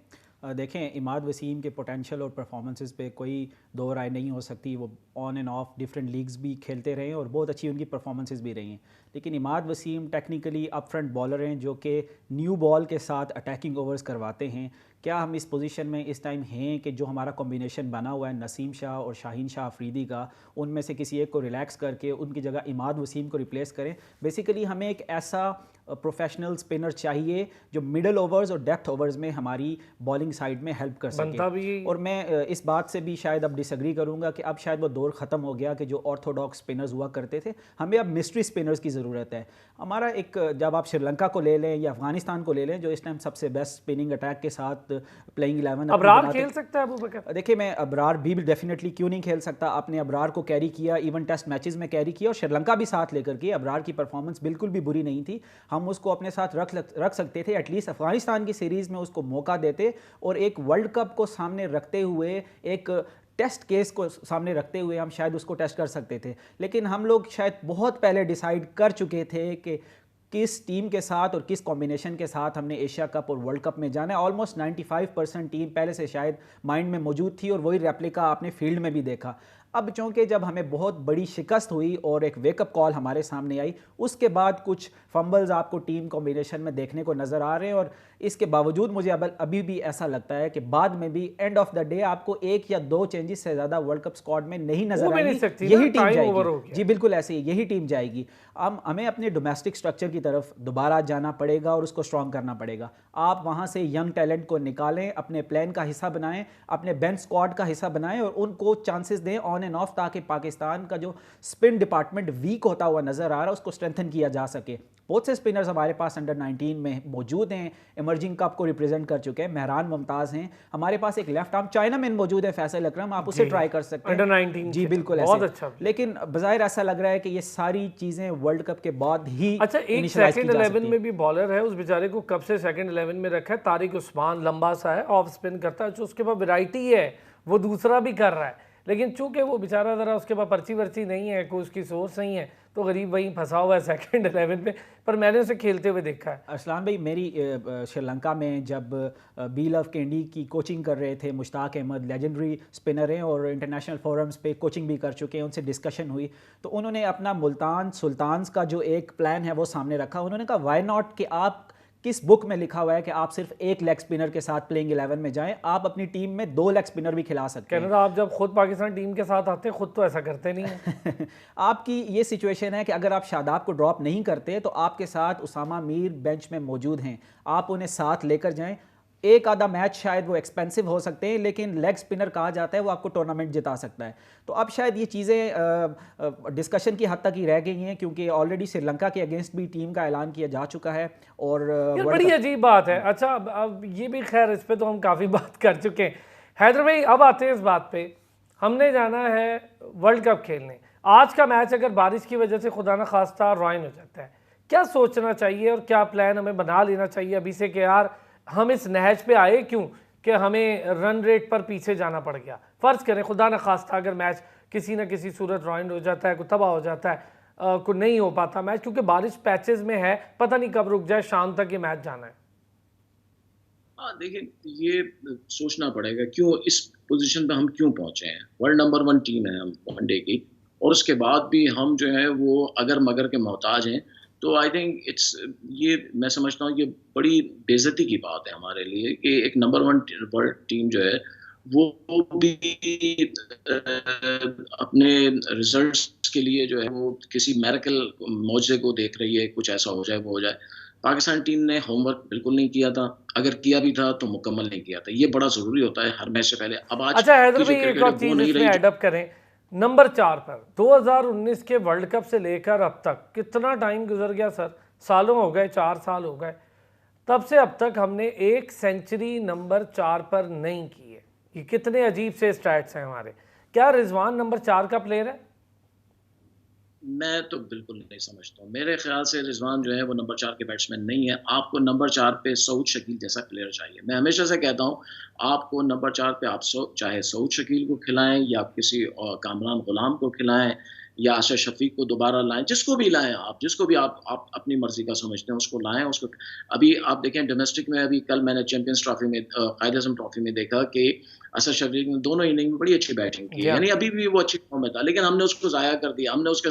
देखें, इमाद वसीम के पोटेंशियल और परफॉर्मेंसेस पे कोई दो राय नहीं हो सकती। वो on end of different leagues भी खेलते रहे हैं और बहुत अच्छी उनकी परफॉर्मेंसेस भी रही हैं। लेकिन Imad Wasim technically up front bowler हैं जो कि न्यू बॉल के साथ अटैकिंग ओवर्स करवाते हैं। क्या हम इस पोजीशन में इस टाइम हैं कि जो हमारा कॉम्बिनेशन बना हुआ है नसीम शाह और शाहीन शाह अफरीदी का, उनमें से किसी एक को रिलैक्स करके उनकी जगह इमाद वसीम को रिप्लेस करें? बेसिकली हमें एक ऐसा प्रोफेशनल स्पिनर चाहिए जो मिडल ओवर्स और डेप्थ ओवर्स में हमारी बॉलिंग साइड में हेल्प कर सके। और मैं इस बात से भी शायद अब डिसएग्री करूंगा कि अब शायद वो दौर ख़त्म हो गया कि जो ऑर्थोडॉक्स स्पिनर्स हुआ करते थे। हमें अब मिस्ट्री स्पिनर्स की ज़रूरत है। हमारा एक, जब आप श्रीलंका को ले लें या अफगानिस्तान को ले लें जो इस टाइम सबसे बेस्ट स्पिनिंग अटैक के साथ प्लेइंग 11 अबरार खेल सकता है अबू बकर? देखिए, मैं अबरार भी डेफिनेटली क्यों नहीं खेल सकता। आपने अबरार को कैरी किया, इवन टेस्ट मैचेस में कैरी किया और श्रीलंका भी साथ लेकर के। अबरार की परफॉर्मेंस बिल्कुल भी बुरी नहीं थी। हम उसको अपने साथ रख सकते थे। एटलीस्ट अफगानिस्तान की सीरीज़ में उसको मौका देते और एक वर्ल्ड कप को सामने रखते हुए, एक टेस्ट केस को सामने रखते हुए हम शायद उसको टेस्ट कर सकते थे। लेकिन हम लोग शायद बहुत पहले डिसाइड कर चुके थे कि किस टीम के साथ और किस कॉम्बिनेशन के साथ हमने एशिया कप और वर्ल्ड कप में जाना है। ऑलमोस्ट 95% टीम पहले से शायद माइंड में मौजूद थी और वही रेप्लिका आपने फील्ड में भी देखा। अब चूँकि जब हमें बहुत बड़ी शिकस्त हुई और एक वेकअप कॉल हमारे सामने आई, उसके बाद कुछ फंबल्स आपको टीम कॉम्बिनेशन में देखने को नज़र आ रहे हैं। और इसके बावजूद मुझे अभी भी ऐसा लगता है कि बाद में भी एंड ऑफ द डे आपको 1 या 2 चेंजेस से ज़्यादा वर्ल्ड कप स्क्वाड में नहीं नजर आएंगी। यही टीम जाएगी। जी बिल्कुल ऐसे ही यही टीम जाएगी। हमें अपने डोमेस्टिक स्ट्रक्चर की तरफ दोबारा जाना पड़ेगा और उसको स्ट्रॉन्ग करना पड़ेगा। आप वहाँ से यंग टैलेंट को निकालें, अपने प्लान का हिस्सा बनाएं, अपने बेंच स्क्वाड का हिस्सा बनाएं और उनको चांसेस दें ऑन एंड ऑफ, ताकि पाकिस्तान का जो स्पिन डिपार्टमेंट वीक होता हुआ नजर आ रहा है उसको स्ट्रेंथन किया जा सके। बहुत से स्पिनर्स हमारे पास अंडर 19 में मौजूद हैं, इमर्जिंग कप को रिप्रेजेंट कर चुके हैं। मेहरान मुमताज़ हैं हमारे पास, एक लेफ्ट आर्म चाइना मैन मौजूद है फैसल अकरम, आप उसे ट्राई कर सकते हैं अंडर 19। जी बिल्कुल बहुत ऐसे। अच्छा। लेकिन बज़ाहिर ऐसा लग रहा है कि ये सारी चीज़ें वर्ल्ड कप के बाद ही अच्छा, एक सेकंड 11 में भी बॉलर है, उस बेचारे को कब से सेकंड 11 में रखा है, तारिक उस्मान, लंबा सा है, ऑफ स्पिन करता है, जो उसके पास वैरायटी है, वो दूसरा भी कर रहा है। लेकिन चूंकि वो बेचारा ज़रा उसके पास पर्ची वर्ची नहीं है, कोई उसकी सोर्स नहीं है, तो गरीब वहीं फंसा हुआ है सेकंड 11 में। पर मैंने उसे खेलते हुए देखा है। अरसलान भाई, मेरी श्रीलंका में जब बी लव कैंडी की कोचिंग कर रहे थे, मुश्ताक अहमद लेजेंडरी स्पिनर हैं और इंटरनेशनल फोरम्स पे कोचिंग भी कर चुके हैं, उनसे डिस्कशन हुई तो उन्होंने अपना मुल्तान सुल्तान्स का जो एक प्लान है वो सामने रखा। उन्होंने कहा वाई नॉट कि आप किस बुक में लिखा हुआ है कि आप सिर्फ एक लेग स्पिनर के साथ प्लेइंग 11 में जाएं, आप अपनी टीम में 2 लेग स्पिनर भी खिला सकते हैं। कनाडा, आप जब खुद पाकिस्तान टीम के साथ आते हैं खुद तो ऐसा करते नहीं है। आपकी ये सिचुएशन है कि अगर आप शादाब को ड्रॉप नहीं करते तो आपके साथ उसामा मीर बेंच में मौजूद हैं, आप उन्हें साथ लेकर जाएं। एक आधा मैच शायद वो एक्सपेंसिव हो सकते हैं, लेकिन लेग स्पिनर कहा जाता है वो आपको टूर्नामेंट जिता सकता है। तो अब शायद ये चीज़ें डिस्कशन की हद तक ही रह गई हैं, क्योंकि ऑलरेडी श्रीलंका के अगेंस्ट भी टीम का ऐलान किया जा चुका है। और बड़ी अजीब बात है। अच्छा, अब ये भी खैर इस पे तो हम काफ़ी बात कर चुके हैं। हैदर भाई, अब आते हैं इस बात पे, हमने जाना है वर्ल्ड कप खेलने। आज का मैच अगर बारिश की वजह से खुदा न खास्ता रॉइन हो जाता है, क्या सोचना चाहिए और क्या प्लान हमें बना लेना चाहिए अभी से कि यार हम इस नहज पे आए क्यों कि हमें रन रेट पर पीछे जाना पड़ गया। फ़र्ज़ करें खुदा न खास्ता अगर मैच किसी न किसी सूरत रॉइन हो जाता है, कोई तबाह हो जाता है, कोई नहीं हो पाता मैच, क्योंकि बारिश पैचेस में है, पता नहीं कब रुक जाए, शाम तक ये मैच जाना है। हाँ, देखिए, ये सोचना पड़ेगा क्यों इस पोजीशन पे हम क्यों पहुंचे हैं। वर्ल्ड नंबर 1 टीम है हम वनडे की, और उसके बाद भी हम जो है वो अगर मगर के मोहताज हैं। तो आई थिंक ये मैं समझता हूँ कि बड़ी बेइज्जती की बात है हमारे लिए कि एक नंबर 1 वर्ल्ड टीम जो है वो भी अपने रिजल्ट्स के लिए जो है वो किसी मैरेकल मौजे को देख रही है, कुछ ऐसा हो जाए वो हो जाए। पाकिस्तान टीम ने होमवर्क बिल्कुल नहीं किया था, अगर किया भी था तो मुकम्मल नहीं किया था। ये बड़ा ज़रूरी होता है हर मैच से पहले। अब आज अच्छा हैदर की जो भाई, एक क्रिकेट और है वो चीज़ नहीं इसमें रही। एडअप करें, नंबर 4 पर 2019 के वर्ल्ड कप से लेकर अब तक कितना टाइम गुजर गया सर, सालों हो गए, 4 साल हो गए, तब से अब तक हमने एक सेंचुरी नंबर 4 पर नहीं की है। ये कितने अजीब से स्टैट्स हैं हमारे। क्या रिजवान नंबर 4 का प्लेयर है? मैं तो बिल्कुल नहीं समझता हूँ। मेरे ख्याल से रिजवान जो है वो नंबर 4 के बैट्समैन नहीं है। आपको नंबर 4 पे सऊद शकील जैसा प्लेयर चाहिए। मैं हमेशा से कहता हूँ, आपको नंबर 4 पे आप चाहे सऊद शकील को खिलाएं या किसी कामरान गुलाम को खिलाएं या आशा शफीक को दोबारा लाएं, जिसको भी लाएं, आप जिसको भी आप अपनी मर्जी का समझते हैं उसको लाएं। उसको अभी आप देखें डोमेस्टिक में, अभी कल मैंने चैंपियंस ट्रॉफी में कायद आज़म ट्रॉफी में देखा कि असद शफीक ने दोनों इनिंग में बड़ी अच्छी बैटिंग की, यानी अभी भी वो अच्छी फॉर्म में था, लेकिन हमने उसको ज़ाया कर दिया। हमने उसके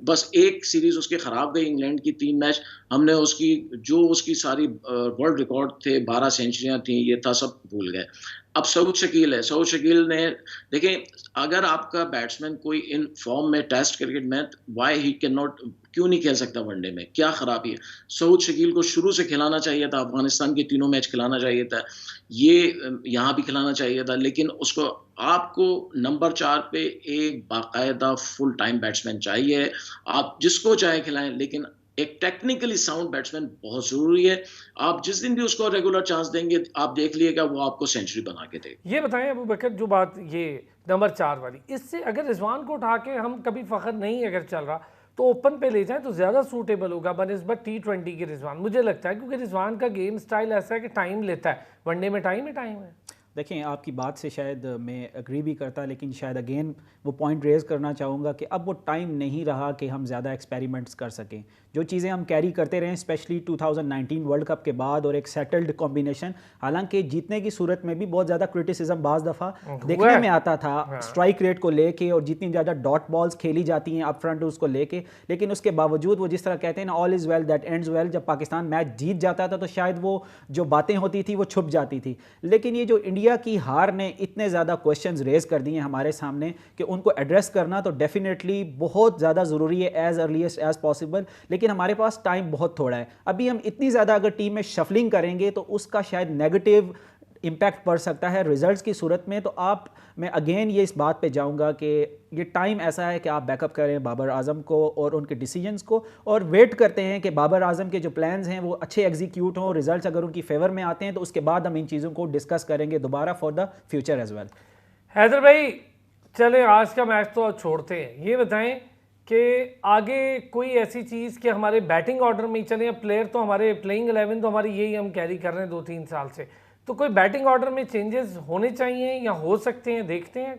बस एक सीरीज उसकी खराब गई, इंग्लैंड की 3 मैच, हमने उसकी जो उसकी सारी वर्ल्ड रिकॉर्ड थे, 12 सेंचुरियां थी, ये था सब भूल गए। अब सऊद शकील है, सऊद शकील ने देखें, अगर आपका बैट्समैन कोई इन फॉर्म में टेस्ट क्रिकेट में, व्हाई ही कैन नॉट, क्यों नहीं खेल सकता वनडे में, क्या खराबी है। सऊद शकील को शुरू से खिलाना चाहिए था, अफगानिस्तान के 3 मैच खिलाना चाहिए था, ये यहाँ भी खिलाना चाहिए था, लेकिन उसको आपको नंबर 4 पे एक बाकायदा फुल टाइम बैट्समैन चाहिए। आप जिसको चाहे खिलाएं, लेकिन एक टेक्निकली साउंड बैट्समैन बहुत जरूरी है। आप जिस दिन भी उसको रेगुलर चांस देंगे, आप देख लीजिएगा वो आपको सेंचुरी बना के देगा। ये बताएं अबू बकर, जो बात ये नंबर 4 वाली, इससे अगर रिजवान को उठा के हम कभी फ़ख्र नहीं अगर चल रहा तो ओपन पे ले जाएं तो ज़्यादा सूटेबल होगा बनिस्बत T20 के रिजवान, मुझे लगता है, क्योंकि रिजवान का गेम स्टाइल ऐसा है कि टाइम लेता है, वनडे में टाइम है। देखें, आपकी बात से शायद मैं एग्री भी करता, लेकिन शायद अगेन वो पॉइंट रेज़ करना चाहूँगा कि अब वो टाइम नहीं रहा कि हम ज़्यादा एक्सपेरिमेंट्स कर सकें। जो चीज़ें हम कैरी करते रहे स्पेशली 2019 वर्ल्ड कप के बाद और एक सेटल्ड कॉम्बिनेशन, हालांकि जीतने की सूरत में भी बहुत ज़्यादा क्रिटिसिज्म बाज़ दफ़ा देखने में आता था स्ट्राइक रेट को लेके और जितनी ज़्यादा डॉट बॉल्स खेली जाती हैं अप फ्रंट उसको लेके, लेकिन उसके बावजूद वो जिस तरह कहते हैं ना, all is well that ends well, जब पाकिस्तान मैच जीत जाता था तो शायद वो जो बातें होती थी वो छुप जाती थी। लेकिन ये जो इंडिया की हार ने इतने ज़्यादा क्वेश्चंस रेज कर दिए हमारे सामने कि उनको एड्रेस करना तो डेफिनेटली बहुत ज़्यादा ज़रूरी है एज़ अर्लीस्ट एज़ पॉसिबल, लेकिन हमारे पास टाइम बहुत थोड़ा है। अभी हम इतनी ज़्यादा अगर टीम में शफलिंग करेंगे तो उसका शायद नेगेटिव इम्पैक्ट पड़ सकता है रिजल्ट्स की सूरत में। तो मैं अगेन ये इस बात पे जाऊंगा कि ये टाइम ऐसा है कि आप बैकअप करें बाबर आजम को और उनके डिसीजंस को, और वेट करते हैं कि बाबर आजम के जो प्लान्स हैं वो अच्छे एग्जीक्यूट हों, रिजल्ट्स अगर उनकी फेवर में आते हैं तो उसके बाद हम इन चीज़ों को डिस्कस करेंगे दोबारा for the future as well. Haider भाई, चले आज का मैच तो अब छोड़ते हैं, ये बताएं कि आगे कोई ऐसी चीज़ कि हमारे बैटिंग ऑर्डर में ही चले, प्लेयर तो हमारे प्लेइंग 11 तो हमारी यही हम कैरी कर रहे हैं 2-3 साल से, तो कोई बैटिंग ऑर्डर में चेंजेस होने चाहिए या हो सकते हैं, देखते हैं।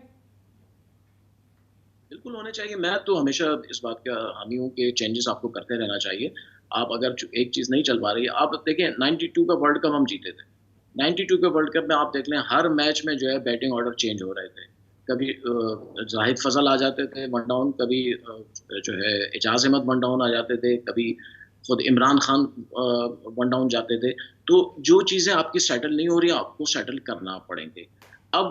बिल्कुल होने चाहिए। मैं तो हमेशा इस बात का हामी हूँ कि चेंजेस आपको करते रहना चाहिए। आप अगर एक चीज़ नहीं चल पा रही है, आप देखें 92 का वर्ल्ड कप हम जीते थे। 92 के वर्ल्ड कप में आप देख लें हर मैच में जो है बैटिंग ऑर्डर चेंज हो रहे थे। कभी जाहिद फज़ल आ जाते थे वन डाउन, कभी जो है एजाज़ अहमद वन डाउन आ जाते थे, कभी खुद इमरान खान वन डाउन जाते थे। तो जो चीज़ें आपकी सेटल नहीं हो रही, आपको सेटल करना पड़ेंगे। अब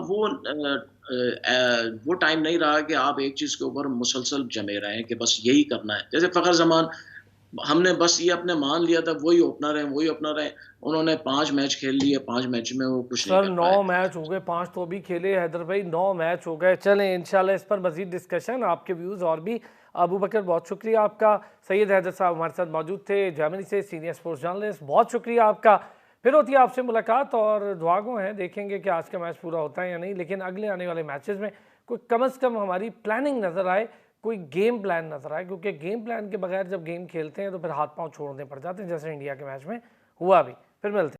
वो टाइम नहीं रहा कि आप एक चीज़ के ऊपर मुसलसल जमे रहें कि बस यही करना है। जैसे फ़खर ज़मान, हमने बस ये अपने मान लिया था वही ओपनर है। उन्होंने 5 मैच खेल लिए, 5 मैच में वो कुछ नहीं सर कर 9 पाए। मैच हो गए, 5 तो अभी खेले हैदर भाई, 9 मैच हो गए। चलें इंशाल्लाह इस पर मजीद डिस्कशन, आपके व्यूज़ और भी। अबू बकर बहुत शुक्रिया आपका। सैयद हैदर साहब हमारे साथ मौजूद थे जर्मनी से, सीनियर स्पोर्ट्स जर्नलिस्ट, बहुत शुक्रिया आपका। फिर होती है आपसे मुलाकात और दुआगो हैं, देखेंगे कि आज का मैच पूरा होता है या नहीं, लेकिन अगले आने वाले मैचेस में कोई कम से कम हमारी प्लानिंग नज़र आए, कोई गेम प्लान नज़र आए, क्योंकि गेम प्लान के बगैर जब गेम खेलते हैं तो फिर हाथ पांव छोड़ने पड़ जाते हैं, जैसे इंडिया के मैच में हुआ भी। फिर मिलते हैं।